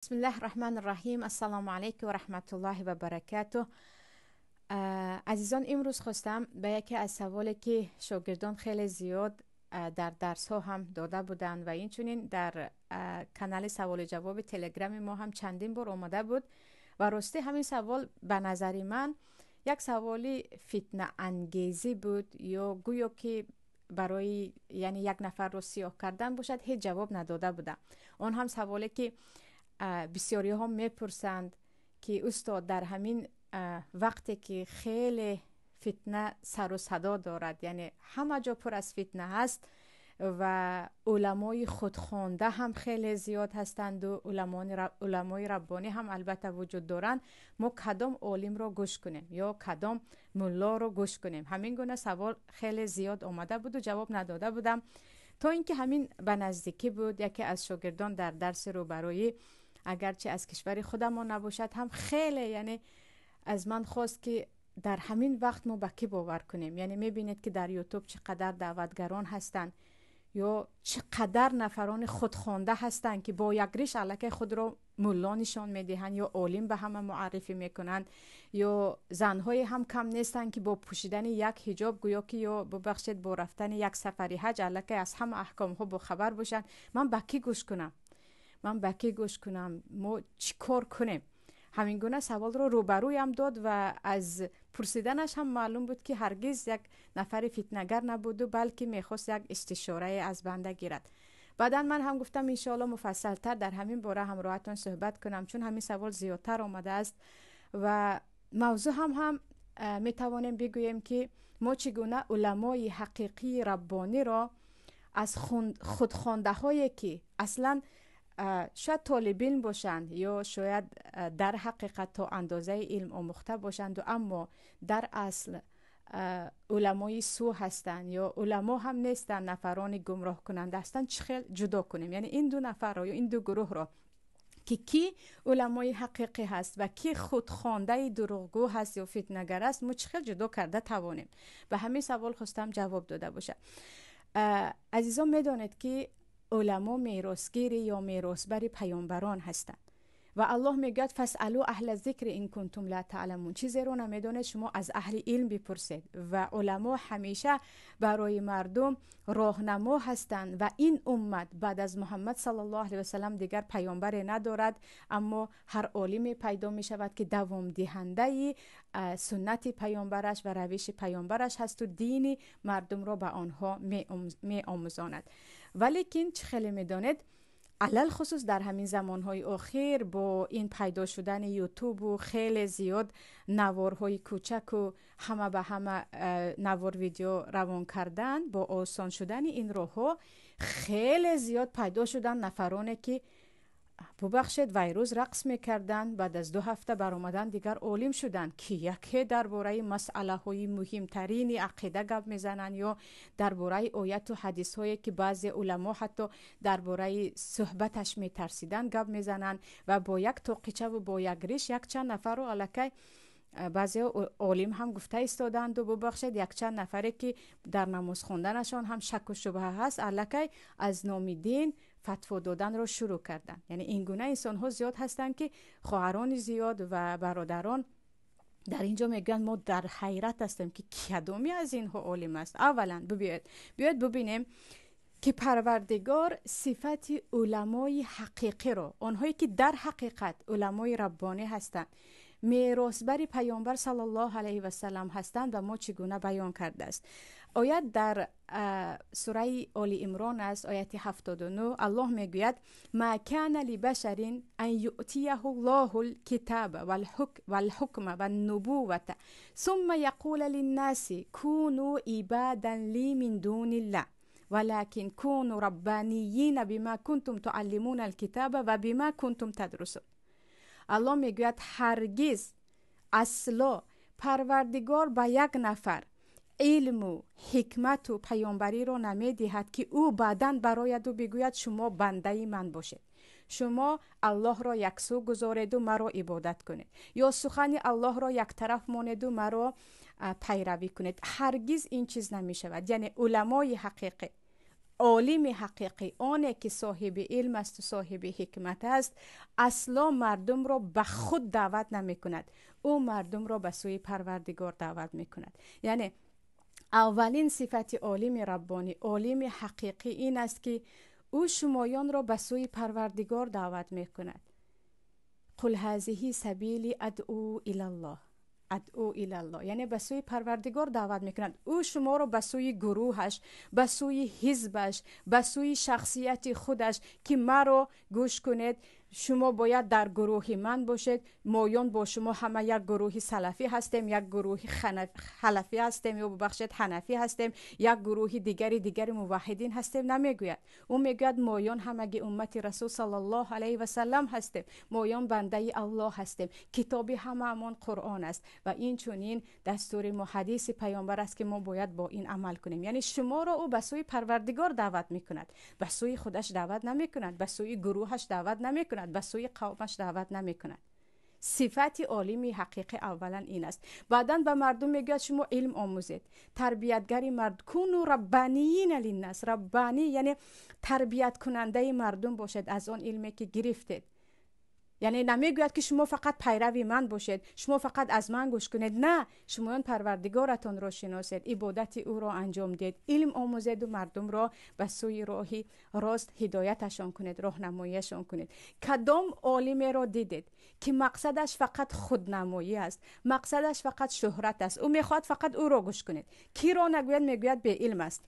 بسم الله الرحمن الرحیم. السلام علیکم و رحمت الله و برکاته. عزیزان، امروز خواستم به یکی از سوالی که شاگردان خیلی زیاد در درس ها هم داده بودند و اینچنین در کانال سوال و جواب تلگرام ما هم چندین بار آمده بود و راستی همین سوال به نظر من یک سوالی فتنه انگیزی بود یا گویا که برای یک نفر رو سیاه کردن باشد، هیچ جواب نداده بوده. اون هم سوالی که بسیاری ها میپرسند که استاد در همین وقتی که خیلی فتنه سر و صدا دارد، یعنی همه جا پر از فتنه هست و علمای خودخوانده هم خیلی زیاد هستند و علمای ربانی هم البته وجود دارند، ما کدام عالم را گوش کنیم یا کدام ملا را گوش کنیم؟ همین گونه سوال خیلی زیاد آمده بود و جواب نداده بودم تا اینکه همین به نزدیکی بود یکی از شاگردان در درس روبرویی، اگرچه از کشور خودمان نباشد، هم خیلی از من خواست که در همین وقت ما به کی باور کنیم. یعنی میبینید که در یوتیوب چقدر دعوتگران هستند یا چقدر نفران خودخوانده هستند که با یک ریش الکی خود را ملا نشان میدهند یا عالم به همه معرفی میکنند، یا زنهای هم کم نیستند که با پوشیدن یک حجاب گویا که یا ببخشید با رفتن یک سفری حج الکی از همه احکام ها با خبر باشند. من به کی گوش کنم؟ ما چی کار کنیم؟ همین گونه سوال رو روبروی هم داد و از پرسیدنش هم معلوم بود که هرگز یک نفر فتنه‌گر نبود و بلکه میخواست یک استشاره از بنده گیرد. بعدا من هم گفتم انشاءالله مفصل تر در همین باره همراهتون صحبت کنم، چون همین سوال زیادتر آمده است و موضوع هم میتوانیم بگوییم که ما چگونه علمای حقیقی ربانی را از خودخوانده هایی که اصلا شاید طالبین باشند یا شاید در حقیقت تا اندازه علم آموخته باشند و اما در اصل علمای سو هستند یا علما هم نیستند، نفران گمراه کننده هستند، چه خیل جدا کنیم؟ یعنی این دو نفر را یا این دو گروه را که کی علمای حقیقی هست و کی خودخوانده دروغگو هست یا فتنه‌گر است، ما چه خیل جدا کرده توانیم؟ به همین سوال خواستم جواب داده باشه. عزیزان، میدانید که علما میراثگیر یا میراثبر پیامبران هستند و الله میگوید فاسالوا اهل الذکر ان کنتم لا تعلمون. چیزی رو نمیدونید شما از اهل علم بپرسید. و علما همیشه برای مردم راهنما هستند و این امت بعد از محمد صلی الله علیه و سلم دیگر پیامبر ندارد، اما هر عالمی پیدا می شود که دوام دهنده سنت پیامبرش و روش پیامبرش هست و دین مردم را به آنها می آموزاند. ولیکن چه خیلی میدانید علل خصوص در همین زمانهای اخیر با این پیدا شدن یوتیوب و خیلی زیاد نوارهای کوچک و همه به همه نوار ویدیو روان کردن، با آسان شدن این راهها خیلی زیاد پیدا شدن نفرانی که ببخشید ویروس رقص میکردن، بعد از 2 هفته برآمدن دیگر عالم شدن که یکی درباره مسئله های مهمترین عقیده گپ میزنن یا درباره آیات و حدیث هایی که بعضی علما حتی درباره صحبتش میترسیدن گپ میزنن و با یک توقیچه و با یک ریش یک چند نفر رو الکی بعضی عالم هم گفته ایستادند و ببخشید یک چند نفری که در نماز خواندنشان هم شک و شبهه هست الکی از نام دین فتوا دادن رو شروع کردن. یعنی این گونه انسان ها زیاد هستند که خواهران زیاد و برادران در اینجا میگن ما در حیرت هستیم که کدومی از اینها عالم است. اولا بیاید ببینیم که پروردگار صفت علمای حقیقی رو، آنهایی که در حقیقت علمای ربانی هستند، میراثبر پیامبر صلی الله علیه و سلم هستند و ما چگونه بیان کرده است. آیت در سوره آل عمران است، آیت 79. الله میگوید ما کان لبشر ان یؤتیه الله الکتاب والحکم والنبوة ثم یقول للناس كونوا عبادا لی من دون الله ولكن كونوا ربانیین بما کنتم تعلمون الكتاب و بما کنتم تدرسون. الله میگوید هرگز اصلا پروردگار به یک نفر علم و حکمت و پیامبری را نمیدهد که او بعداً برآید و بگوید شما بنده من باشید، شما الله را یکسو گذارید و مرا عبادت کنید، یا سخن الله را یک طرف مانید و مرا پیروی کنید. هرگز این چیز نمی شود. یعنی علمای حقیقی عالم حقیقی، آنی که صاحب علم است و صاحب حکمت است، اصلا مردم را به خود دعوت نمی کند، او مردم را به سوی پروردگار دعوت می کند. یعنی اولین صفت عالم ربانی، عالم حقیقی این است که او شمایان را به سوی پروردگار دعوت می کند. قل هذه سبیلی ادعو الی الله، ادعو الی الله، یعنی به سوی پروردگار دعوت میکند. او شما رو به سوی گروهش، به سوی حزبش، به سوی شخصیت خودش که مرا گوش کنید، شما باید در گروه من باشید، مایان با شما همه یک گروه سلفی هستیم، یک گروه خلفی هستیم، یا ببخشید حنفی هستیم، یک گروه دیگری موحدین هستیم. نمیگوید. او میگوید مایان همگی امت رسول صلی الله علیه و سلم هستیم، مایان بنده الله هستیم، کتاب هممون قرآن است و این چنین دستور محدث پیامبر است که ما باید با این عمل کنیم. یعنی شما را او به سوی پروردگار دعوت میکند، به سوی خودش دعوت نمیکند، به سوی گروهش دعوت نمیکند، به سوی قومش دعوت نمیکند. صفت عالمی حقیقی اولا این است. بعداً به مردم میگه شما علم آموزید، تربیتگری مرد کونوا ربانیین للناس. ربانی یعنی تربیت کننده مردم باشد از آن علمی که گرفتید. یعنی نمیگوید که شما فقط پیروی من باشید، شما فقط از من گوش کنید. نه، شما پروردگارتان را شناسید، عبادت او را انجام دید، علم آموزید و مردم را به سوی راهی راست هدایتشان کنید، راهنماییشان کنید. کدام عالم را دیدید که مقصدش فقط خودنمایی است، مقصدش فقط شهرت است، او میخواد فقط او را گوش کنید؟ کی را نگوید؟ میگوید به علم است،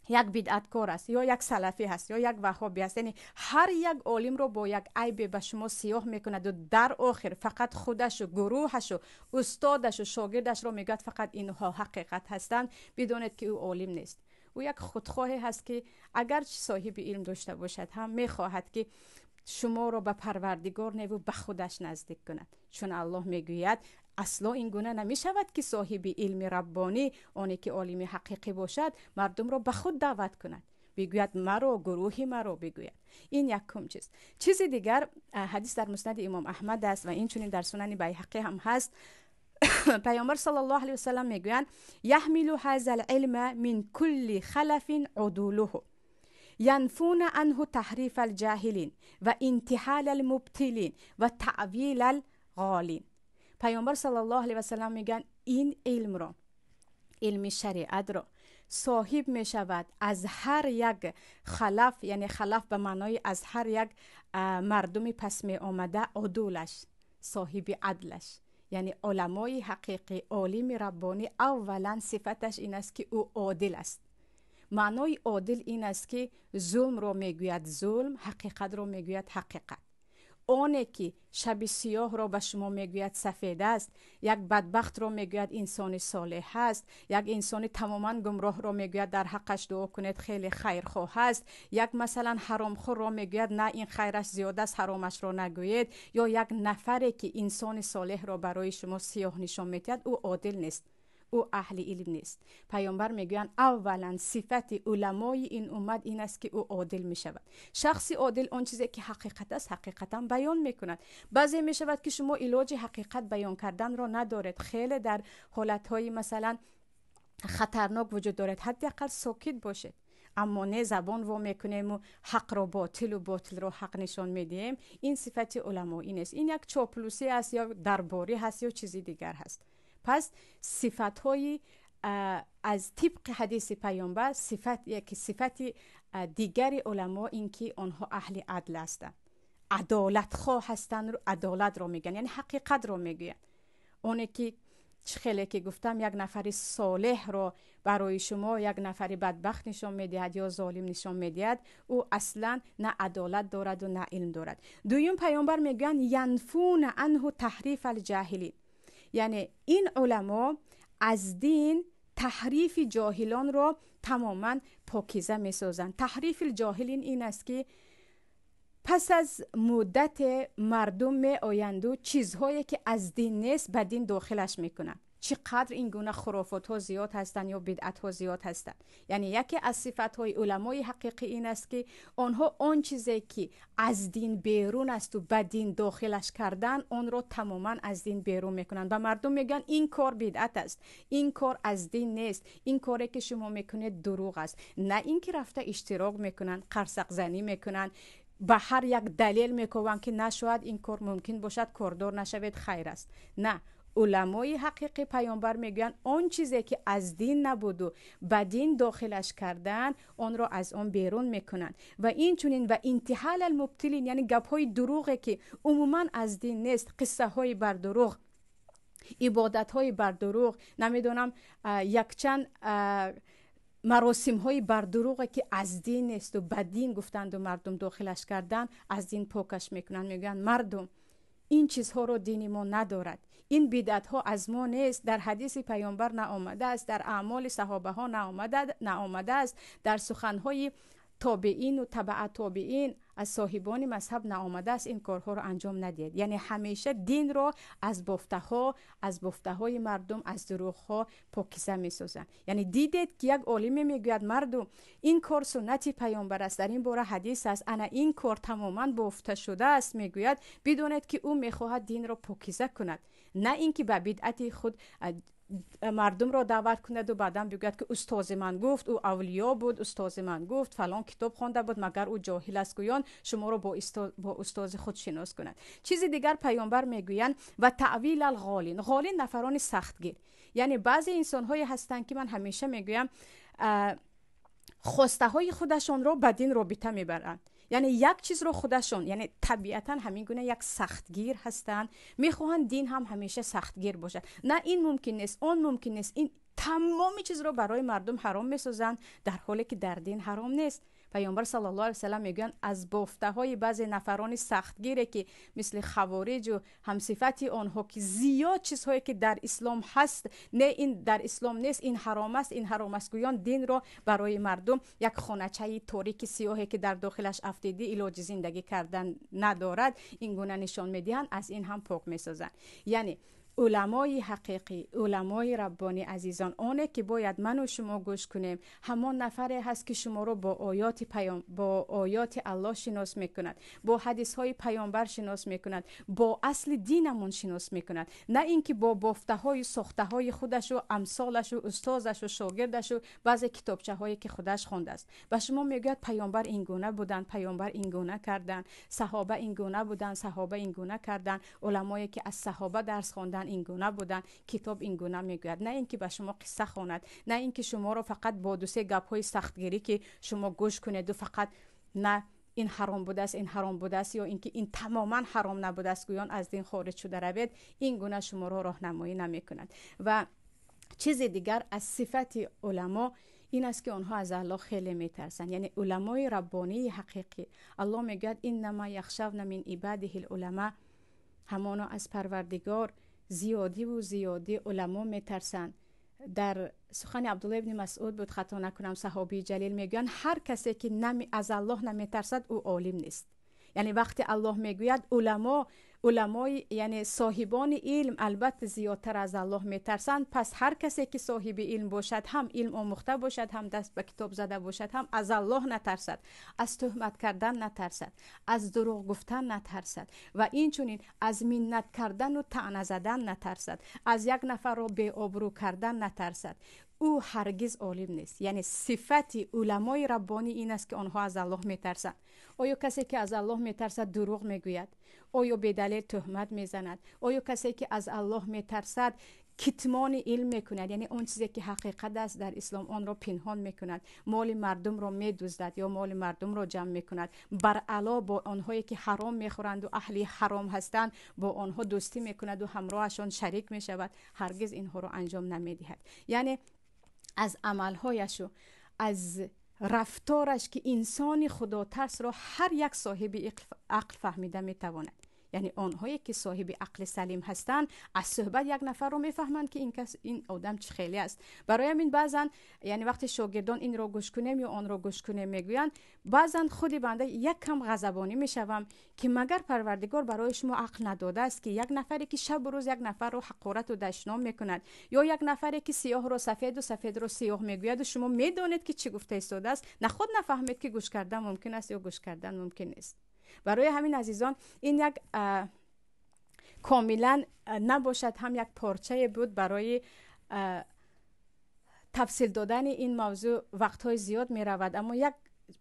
یک بدعتکار است، یا یک سلفی هست، یا یک وهابی است. یعنی هر یک عالم رو با یک عیب به شما سیاه میکند و در آخر فقط خودش و گروهش و استادش و شاگردش رو میگوید فقط اینها حقیقت هستند. بدونید که او عالم نیست، او یک خودخواهی هست که اگر صاحب علم داشته باشد هم میخواهد که شما رو به پروردگار و به خودش نزدیک کند. چون الله میگوید اصلا این گونه نمی شود که صاحب علم ربانی، آنی که عالم حقیقی باشد، مردم را به خود دعوت کند، بگوید مرا، گروهی مرا بگوید. این یکم چیز دیگر، حدیث در مسند امام احمد است و این چنین در سنن بیهقی هم هست. پیامبر صلی الله علیه و سلم میگویند یحمل هذا العلم من كل خلف عدوله ینفون عنه تحریف الجاهلین و انتحال المبتلین و تعویل الغالین. پیامبر صلی الله علیه و سلم میگن این علم را، علم شریعت را صاحب می شود از هر یک خلف، یعنی خلف به معنای از هر یک مردم پس می آمده، عدولش، صاحب عدلش. یعنی علمای حقیقی، عالم ربانی، اولا صفتش این است که او عادل است. معنای عادل این است که ظلم رو میگوید ظلم، حقیقت رو میگوید حقیقت. آنی که شب سیاه را به شما میگوید سفید است، یک بدبخت را میگوید انسان صالح است، یک انسان تماما گمراه را میگوید در حقش دعا کنید خیلی خیرخواه است، یک مثلا حرامخور را میگوید نه این خیرش زیاده است حرامش را نگویید، یا یک نفری که انسان صالح را برای شما سیاه نشان میدهد، او عادل نیست، او اهل علم نیست. پیامبر میگویند اولا صفت علمای این امت این است که او عادل میشود. شخص عادل آن چیزی که حقیقت است حقیقتا بیان میکند. بعضی میشود که شما علاج حقیقت بیان کردن را ندارید، خیلی در حالتهای مثلا خطرناک وجود دارد، حداقل ساکت باشید. اما نه زبان وا میکنیم و حق را باطل و باطل را حق نشان میدیم. این صفت علمایی نیست، این یک چاپلوسی است یا درباری هست یا چیزی دیگر هست. پس صفت‌های از طبق حدیث پیامبر، صفت دیگری علما این که آنها اهل عدل هستند، عدالت خواه هستند. عدالت را میگن یعنی حقیقت را میگن. اونی که خیلی که گفتم یک نفر صالح را برای شما یک نفر بدبخت نشان میدهد یا ظالم نشان میدهد، او اصلا نه عدالت دارد و نه علم دارد. دویم پیامبر میگن ینفون عنه تحریف الجاهلین، یعنی این علما از دین تحریف جاهلان را تماما پاکیزه می سازند. تحریف الجاهلین این است که پس از مدت مردم می آیند و چیزهایی که از دین نیست به دین داخلش می کنند. چقدر این گونه خرافات ها زیاد هستند یا بدعت ها زیاد هستند. یعنی یکی از صفات های علمای حقیقی این است که آنها آن چیزی که از دین بیرون است و به دین داخلش کردن آن را تماما از دین بیرون میکنن و مردم میگن این کار بدعت است، این کار از دین نیست، این کاری که شما میکنید دروغ است. نه اینکه رفته اشتراک میکنن، قرصق زنی میکنن، به هر یک دلیل میکنن که نشود این کار ممکن باشد کاردار نشوید، خیر است. نه، علمای حقیقی پیامبر میگن آن چیزی که از دین نبود و به دین داخلش کردن آن را از آن بیرون میکنن و این چونین و انتحال المبتلین، یعنی گپ های دروغی که عموما از دین نیست، قصه های بر دروغ، عبادت های بر دروغ، نمیدونم یک چند مراسم های بر دروغی که از دین نیست و به دین گفتند و مردم داخلش کردن، از دین پاکش میکنن. میگن مردم این چیزها رو دین ما ندارد، این بدعت ها از ما نیست، در حدیث پیامبر نه آمده است، در اعمال صحابه ها نه آمده است، در سخن های تابعین و تبع تابعین از صاحبان مذهب نه آمده است، این کارها رو انجام ندید. یعنی همیشه دین رو از بافته های مردم، از دروغ ها پاکیزه میسازن. یعنی دیدید که یک عالم میگوید مردم این کار سنت پیامبر است، در این باره حدیث است، انا این کار تماما بافته شده است، میگوید بدونید که او میخواهد دین رو پاکیزه کند، نه اینکه به بدعت خود مردم را دعوت کند و بعدم بگوید که استاد من گفت، او اولیا بود، استاد من گفت فلان کتاب خوانده بود، مگر او جاهل است گویان شما را با استاد خود شناس کند. چیزی دیگر پیامبر میگویند و تعویل الغالین. غالین نفران سختگیر، یعنی بعضی انسان های هستند که من همیشه میگویم خواسته های خودشون رو به دین رابطه میبرند. یعنی یک چیز رو خودشون، یعنی طبیعتا همین گونه یک سختگیر هستند، میخواهند دین هم همیشه سختگیر باشد. نه این ممکن نیست، اون ممکن نیست، این تمام چیز رو برای مردم حرام میسازند در حالی که در دین حرام نیست. پیامبر صلی الله علیه و سلم میگن از بافته های بعضی نفران سختگیره که مثل خوارج و همصفتی آنها که زیاد چیزهایی که در اسلام هست نه این در اسلام نیست، این حرام است، این حرام است گویان دین رو برای مردم یک خانچه تاریک سیاهی که در داخلش افتیده علاج زندگی کردن ندارد این گونه نشان میدهند، از این هم پاک میسازند. یعنی علمای حقیقی، علمای ربانی عزیزان، آنه که باید من و شما گوش کنیم، همان نفری هست که شما رو با آیات الله شناس میکند، با حدیث های پیامبر شناس میکند، با اصل دینمون شناس میکند، نه اینکه با بافته های ساخته های خودش و امثالش و استادش و شاگردش و بعضی کتابچه هایی که خودش خونده است. و شما میگید پیامبر این گونه بودن، پیامبر این گونه کردن، صحابه این گونه بودن، صحابه این گونه کردن، علمایی که از صحابه درس خواندن این گونه بودن، کتاب این گونه میگوید. نه اینکه به شما قصه خواند، نه اینکه شما رو فقط با دو سه گپ های سختگیری که شما گوش کنید و فقط نه این حرام بوده است، این حرام بوده است، یا اینکه این تماما حرام نبوده است گویان از دین خارج شده روید، این گونه شما رو راهنمایی نمیکند. و چیز دیگر از صفت علما این است که آنها از الله خیلی میترسن. یعنی علمای ربانی حقیقی، الله میگه انما یخشون من عباده العلماء، همانا از پروردگار زیادی و زیادی علما میترسن. در سخن عبدالله ابن مسعود بود خطا نکنم، صحابی جلیل میگن هر کسی که از الله نمیترسد او عالم نیست. یعنی وقتی الله میگوید علمای یعنی صاحبان علم البته زیادتر از الله میترسند، پس هر کسی که صاحب علم باشد، هم علم آموخته باشد، هم دست به کتاب زده باشد، هم از الله نترسد، از تهمت کردن نترسد، از دروغ گفتن نترسد و این چنین از منت کردن و طعنه زدن نترسد، از یک نفر را بی آبرو کردن نترسد، او هرگز عالم نیست. یعنی صفت علمای ربانی این است که آنها از الله میترسند. آیا کسی که از الله میترسد دروغ میگوید؟ آیا به دلیل تهمت میزند؟ آیا کسی که از الله میترسد کتمان علم میکند، یعنی اون چیزی که حقیقت است در اسلام آن را پنهان میکند، مال مردم را میدزدد یا مال مردم را جمع میکند، بر علاوه با آنهایی که حرام میخورند و اهل حرام هستند با آنها دوستی میکند و همراهشان شریک میشود؟ هرگز اینها را انجام نمیدهد. یعنی از عملهایش و از رفتارش که انسان خدا ترس را هر یک صاحب عقل فهمیده میتواند. یعنی آنهایی که صاحب عقل سلیم هستند از صحبت یک نفر رو میفهمند که این آدم چه خیلی است. برای همین بعضا یعنی وقتی شاگردان این رو گوش کنیم یا آن رو گوش کنیم میگویند، بعضا خودی بنده یک کم غضبانی میشوم که مگر پروردگار برای شما عقل نداده است که یک نفری که شب و روز یک نفر رو حقارت و دشنام میکند، یا یک نفری که سیاه رو سفید و سفید رو سیاه میگوید و شما میدونید که چی گفته ایستاده است، نه خود نفهمید که گوش کردن ممکن است یا گوش کردن ممکن نیست. برای همین عزیزان این یک کاملا نباشد هم یک پارچه بود برای تفصیل دادن این موضوع وقتهای زیاد می رود، اما یک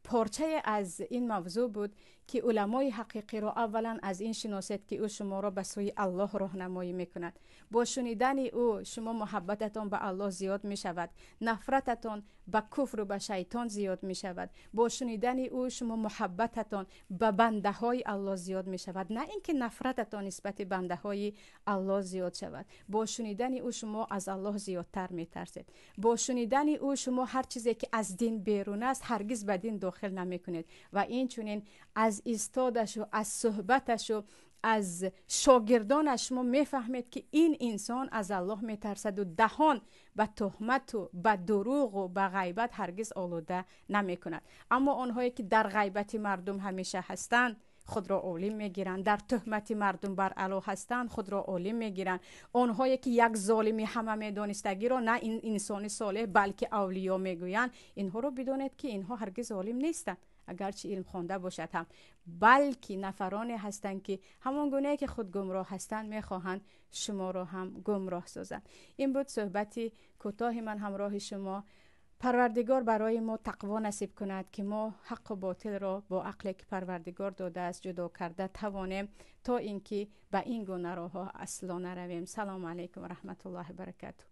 پارچه از این موضوع بود که علمای حقیقی را اولا از این شناسید که او شما را به سوی الله راهنمایی میکند. با شنیدن او شما محبتتان به الله زیاد می شود، نفرتتان به کفر و به شیطان زیاد می شود. با شنیدن او شما محبتتان به بنده های الله زیاد می شود، نه اینکه نفرتتان نسبت بنده های الله زیاد شود. با شنیدن او شما از الله زیادتر می ترسید. با شنیدن او شما هر چیزی که از دین بیرون است هرگز به دین داخل نمی کنید و این چونین از ایستادش و از صحبتش و از شاگردانش ما میفهمید که این انسان از الله میترسد و دهان به تهمت و به دروغ و به غیبت هرگز آلوده نمی کند. اما آنهایی که در غیبت مردم همیشه هستند خود را عالم میگیرند، در تهمت مردم بر علا هستند خود را عالم میگیرند. آنهایی که یک ظالمی همه میدانستگی را نه این انسان صالح بلکه اولیاء میگویند، اینها را بدانید که اینها هرگز عالم نیستند اگرچه علم خوانده باشد هم، بلکه نفرانی هستند که همان گونه که خود گمراه هستند میخواهند شما را هم گمراه سازند. این بود صحبتی کوتاه من همراه شما. پروردگار برای ما تقوا نصیب کند که ما حق و باطل را با عقلی که پروردگار داده است جدا کرده توانیم تا اینکه به این گونه راه ها اصلا نرویم. سلام علیکم و رحمت الله و برکاته.